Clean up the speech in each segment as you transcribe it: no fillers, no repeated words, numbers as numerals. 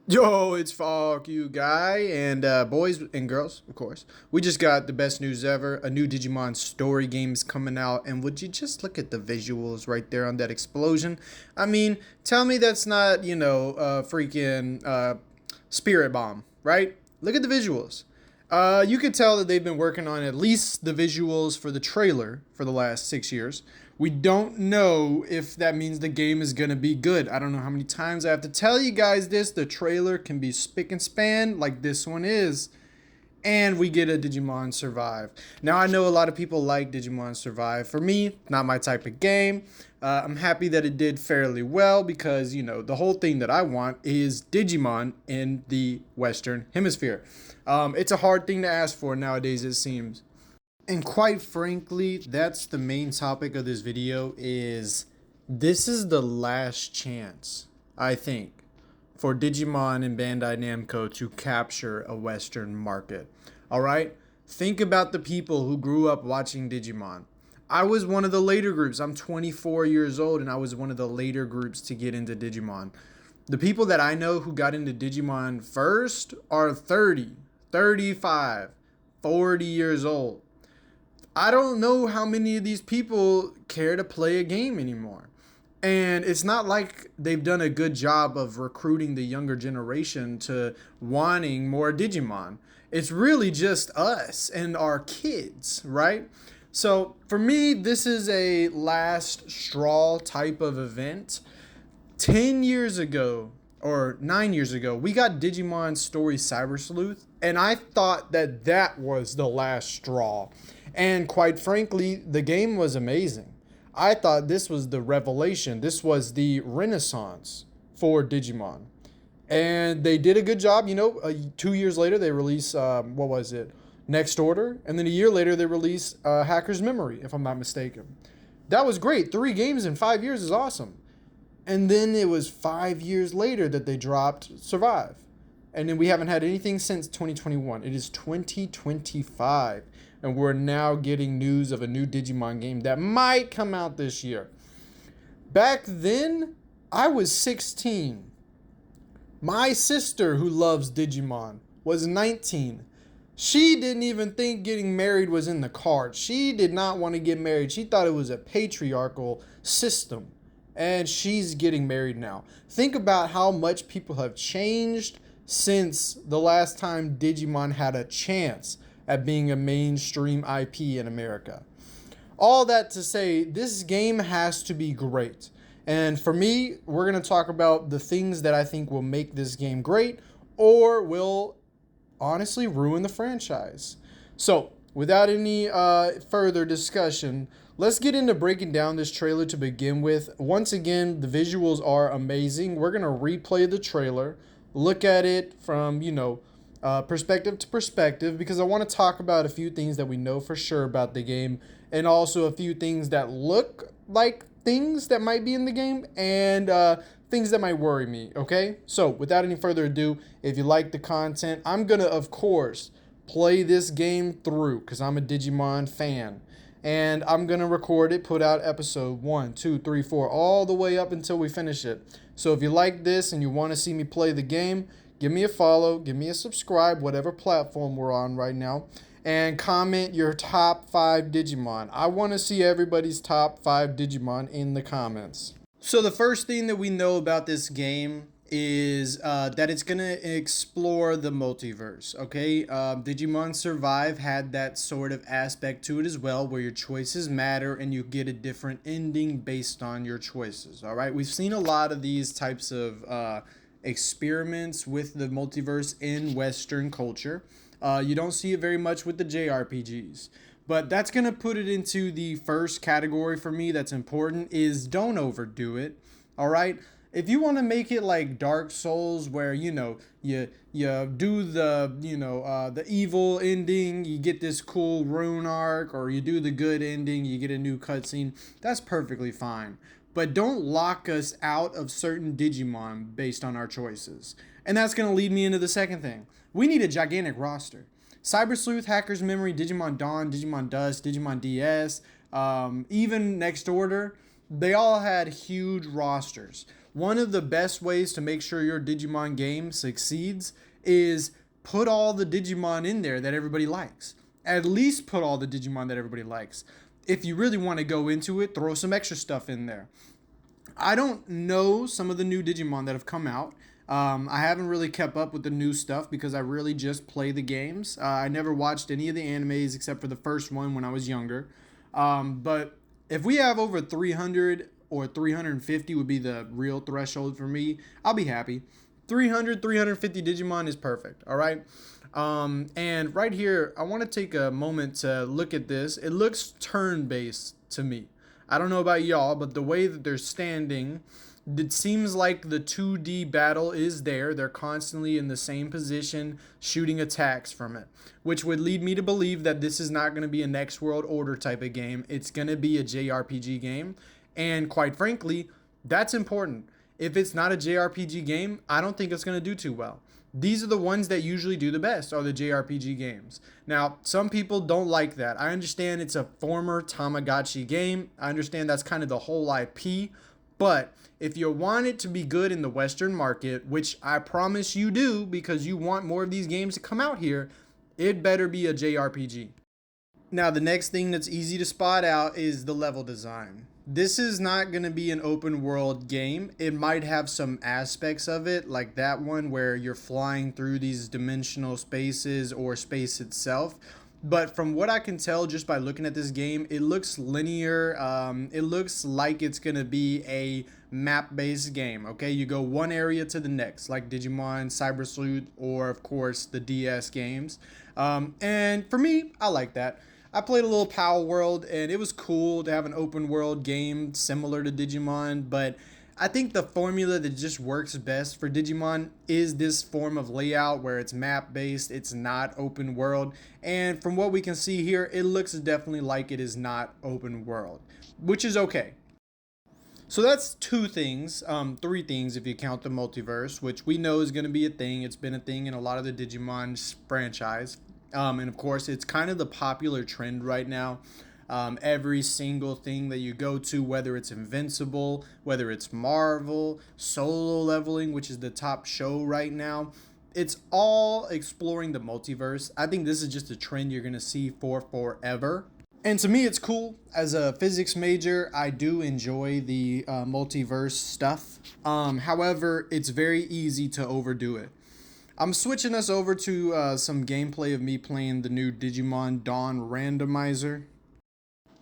Yo, it's Fuck You Guy, and boys and girls, of course. We just got the best news ever. A new Digimon story game is coming out, and would you just look at the visuals right there on that explosion? I mean, tell me that's not, freaking Spirit Bomb, right? Look at the visuals. You could tell that they've been working on at least the visuals for the trailer for the last 6 years. We don't know if that means the game is going to be good. I don't know how many times I have to tell you guys this. The trailer can be spick and span like this one is. And we get a Digimon Survive. Now, I know a lot of people like Digimon Survive. For me, not my type of game. I'm happy that it did fairly well because, the whole thing that I want is Digimon in the Western Hemisphere. It's a hard thing to ask for nowadays, it seems. And quite frankly, that's the main topic of this video is this is the last chance, I think, for Digimon and Bandai Namco to capture a Western market. All right? Think about the people who grew up watching Digimon. I was one of the later groups. I'm 24 years old and I was one of the later groups to get into Digimon. The people that I know who got into Digimon first are 30, 35, 40 years old. I don't know how many of these people care to play a game anymore. And it's not like they've done a good job of recruiting the younger generation to wanting more Digimon. It's really just us and our kids, right? So for me, this is a last straw type of event. 10 years ago, or 9 years ago, we got Digimon Story Cyber Sleuth, and I thought that that was the last straw. And quite frankly, the game was amazing. I thought this was the revelation. This was the renaissance for Digimon. And they did a good job. 2 years later, they released, what was it? Next Order. And then a year later, they released Hacker's Memory, if I'm not mistaken. That was great. 3 games in 5 years is awesome. And then it was 5 years later that they dropped Survive. And then we haven't had anything since 2021. It is 2025. And we're now getting news of a new Digimon game that might come out this year. Back then, I was 16. My sister, who loves Digimon, was 19. She didn't even think getting married was in the cards. She did not want to get married. She thought it was a patriarchal system. And she's getting married now. Think about how much people have changed since the last time Digimon had a chance at being a mainstream IP in America. All that to say, this game has to be great. And for me, we're going to talk about the things that I think will make this game great or will honestly ruin the franchise. So, without any further discussion, let's get into breaking down this trailer to begin with. Once again, the visuals are amazing. We're going to replay the trailer, look at it from, perspective to perspective, because I want to talk about a few things that we know for sure about the game and also a few things that look like things that might be in the game and things that might worry me, okay? So without any further ado, if you like the content, I'm going to, of course, play this game through because I'm a Digimon fan. And I'm going to record it, put out episode 1, 2, 3, 4, all the way up until we finish it. So if you like this and you want to see me play the game, give me a follow, give me a subscribe, whatever platform we're on right now, and comment your top 5 Digimon. I want to see everybody's top 5 Digimon in the comments. So the first thing that we know about this game is that it's going to explore the multiverse, okay? Digimon Survive had that sort of aspect to it as well, where your choices matter and you get a different ending based on your choices, all right? We've seen a lot of these types of experiments with the multiverse in Western culture. You don't see it very much with the JRPGs. But that's going to put it into the first category for me that's important is don't overdo it, all right? If you want to make it like Dark Souls where, you do the evil ending, you get this cool rune arc, or you do the good ending, you get a new cutscene, that's perfectly fine. But don't lock us out of certain Digimon based on our choices. And that's going to lead me into the second thing. We need a gigantic roster. Cyber Sleuth, Hacker's Memory, Digimon Dawn, Digimon Dust, Digimon DS, even Next Order, they all had huge rosters. One of the best ways to make sure your Digimon game succeeds is put all the Digimon in there that everybody likes. At least put all the Digimon that everybody likes. If you really want to go into it, throw some extra stuff in there. I don't know some of the new Digimon that have come out. I haven't really kept up with the new stuff because I really just play the games. I never watched any of the animes except for the first one when I was younger. But if we have over 300 or 350 would be the real threshold for me, I'll be happy. 300, 350 Digimon is perfect, all right? And right here, I want to take a moment to look at this. It looks turn-based to me. I don't know about y'all, but the way that they're standing, it seems like the 2D battle is there. They're constantly in the same position, shooting attacks from it, which would lead me to believe that this is not going to be a Next World Order type of game. It's going to be a JRPG game. And quite frankly, that's important. If it's not a JRPG game, I don't think it's going to do too well. These are the ones that usually do the best, are the JRPG games. Now, some people don't like that. I understand it's a former Tamagotchi game. I understand that's kind of the whole IP. But if you want it to be good in the Western market, which I promise you do because you want more of these games to come out here, it better be a JRPG. Now, the next thing that's easy to spot out is the level design. This is not going to be an open world game. It might have some aspects of it, like that one where you're flying through these dimensional spaces or space itself. But from what I can tell just by looking at this game, it looks linear. It looks like it's going to be a map-based game, okay? You go one area to the next, like Digimon, Cyber Sleuth, or of course the DS games. And for me, I like that. I played a little Power World, and it was cool to have an open world game similar to Digimon, but I think the formula that just works best for Digimon is this form of layout where it's map-based, it's not open world, and from what we can see here, it looks definitely like it is not open world, which is okay. So that's three things if you count the multiverse, which we know is going to be a thing. It's been a thing in a lot of the Digimon franchise. And of course, it's kind of the popular trend right now. Every single thing that you go to, whether it's Invincible, whether it's Marvel, Solo Leveling, which is the top show right now, it's all exploring the multiverse. I think this is just a trend you're going to see for forever. And to me, it's cool. As a physics major, I do enjoy the multiverse stuff. However, it's very easy to overdo it. I'm switching us over to some gameplay of me playing the new Digimon Dawn Randomizer.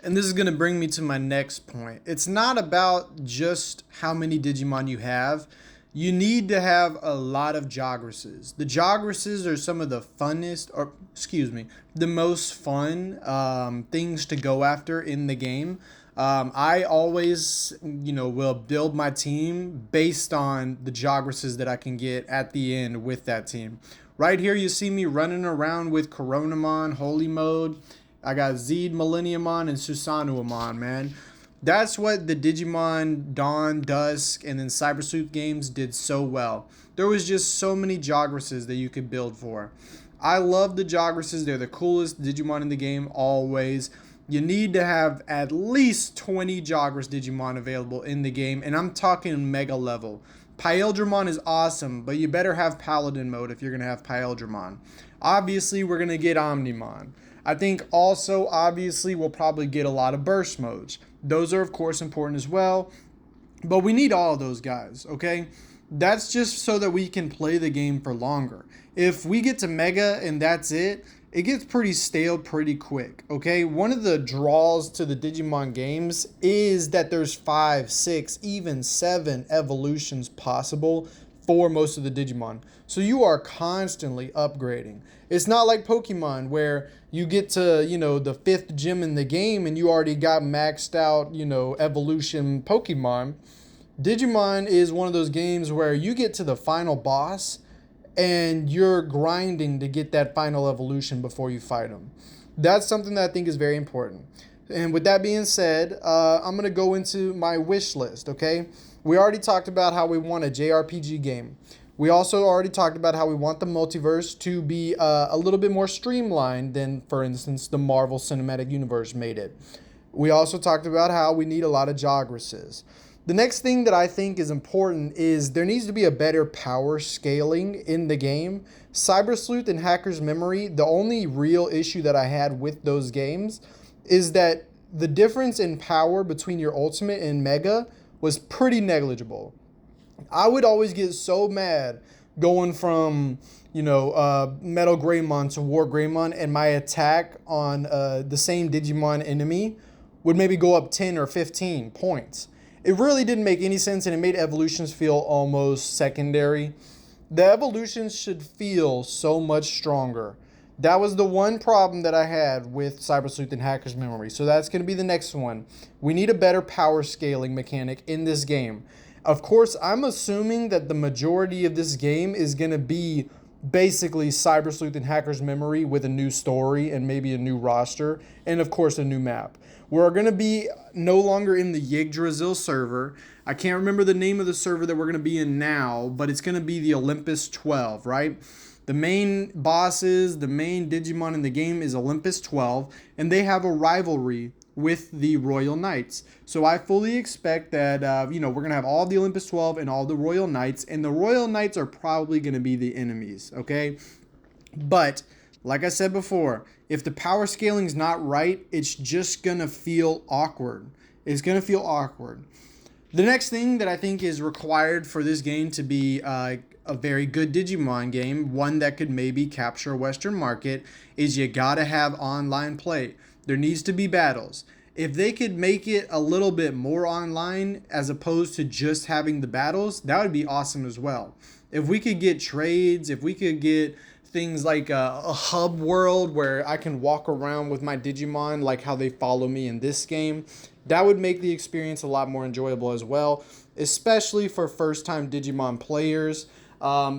And this is going to bring me to my next point. It's not about just how many Digimon you have. You need to have a lot of Jogresses. The Jogresses are some of the the most fun things to go after in the game. I always, will build my team based on the Jogresses that I can get at the end with that team. Right here, you see me running around with Coronamon, Holy Mode. I got Zed, Millenniumon, and Susanuamon, man. That's what the Digimon Dawn, Dusk, and then Cyber Sleuth games did so well. There was just so many Jogresses that you could build for. I love the Jogresses. They're the coolest Digimon in the game always. You need to have at least 20 Jogress Digimon available in the game, and I'm talking mega level. Paildramon is awesome, but you better have Paladin mode if you're going to have Paildramon. Obviously, we're going to get Omnimon. I think also, obviously, we'll probably get a lot of burst modes. Those are, of course, important as well, but we need all of those guys, okay? That's just so that we can play the game for longer. If we get to Mega and that's it, it gets pretty stale pretty quick, okay? One of the draws to the Digimon games is that there's 5, 6, even 7 evolutions possible for most of the Digimon. So you are constantly upgrading. It's not like Pokemon where you get to, the 5th gym in the game and you already got maxed out, evolution Pokemon. Digimon is one of those games where you get to the final boss and you're grinding to get that final evolution before you fight them. That's something that I think is very important. And with that being said, I'm going to go into my wish list, okay? We already talked about how we want a JRPG game. We also already talked about how we want the multiverse to be a little bit more streamlined than, for instance, the Marvel Cinematic Universe made it. We also talked about how we need a lot of Jogresses. The next thing that I think is important is there needs to be a better power scaling in the game. Cyber Sleuth and Hacker's Memory, the only real issue that I had with those games is that the difference in power between your Ultimate and Mega was pretty negligible. I would always get so mad going from, Metal Greymon to War Greymon, and my attack on the same Digimon enemy would maybe go up 10 or 15 points. It really didn't make any sense, and it made evolutions feel almost secondary. The evolutions should feel so much stronger. That was the one problem that I had with Cyber Sleuth and Hacker's Memory. So that's going to be the next one. We need a better power scaling mechanic in this game. Of course, I'm assuming that the majority of this game is going to be basically Cyber Sleuth and Hacker's Memory with a new story and maybe a new roster, and of course a new map. We're going to be no longer in the Yggdrasil server. I can't remember the name of the server that we're going to be in now, but it's going to be the Olympus 12, right? The main bosses, the main Digimon in the game is Olympus 12, and they have a rivalry with the Royal Knights. So I fully expect that, we're going to have all the Olympus 12 and all the Royal Knights, and the Royal Knights are probably going to be the enemies, okay? But, like I said before, if the power scaling's not right, it's just going to feel awkward. It's going to feel awkward. The next thing that I think is required for this game to be a very good Digimon game, one that could maybe capture a Western market, is you gotta have online play. There needs to be battles. If they could make it a little bit more online as opposed to just having the battles, that would be awesome as well. If we could get trades, if we could get things like a hub world where I can walk around with my Digimon like how they follow me in this game, that would make the experience a lot more enjoyable as well, especially for first-time Digimon players.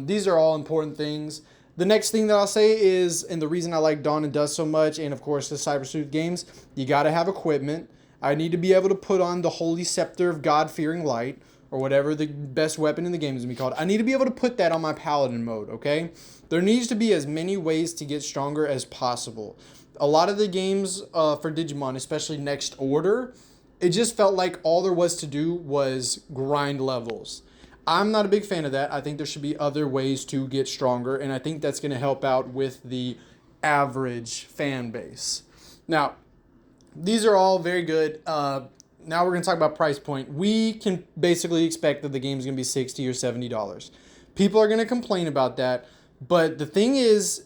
These are all important things. The next thing that I'll say is, and the reason I like Dawn and Dust so much, and of course the Cyber Sleuth games, you gotta have equipment. I need to be able to put on the Holy Scepter of God-Fearing Light, or whatever the best weapon in the game is going to be called. I need to be able to put that on my Paladin mode, okay? There needs to be as many ways to get stronger as possible. A lot of the games for Digimon, especially Next Order, it just felt like all there was to do was grind levels. I'm not a big fan of that. I think there should be other ways to get stronger, and I think that's going to help out with the average fan base. Now, these are all very good. Now we're going to talk about price point. We can basically expect that the game is going to be $60 or $70. People are going to complain about that, but the thing is,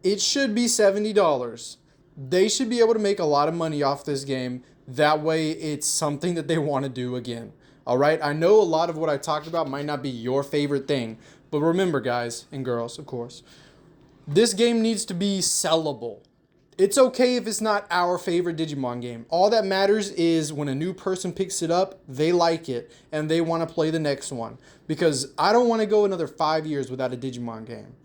it should be $70. They should be able to make a lot of money off this game. That way, it's something that they want to do again. All right? I know a lot of what I talked about might not be your favorite thing, but remember, guys and girls, of course, this game needs to be sellable. It's okay if it's not our favorite Digimon game. All that matters is when a new person picks it up, they like it, and they want to play the next one. Because I don't want to go another 5 years without a Digimon game.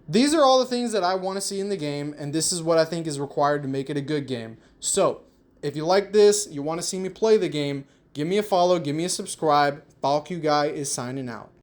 These are all the things that I want to see in the game, and this is what I think is required to make it a good game. So, if you like this, you want to see me play the game, give me a follow, give me a subscribe. Falq Guy is signing out.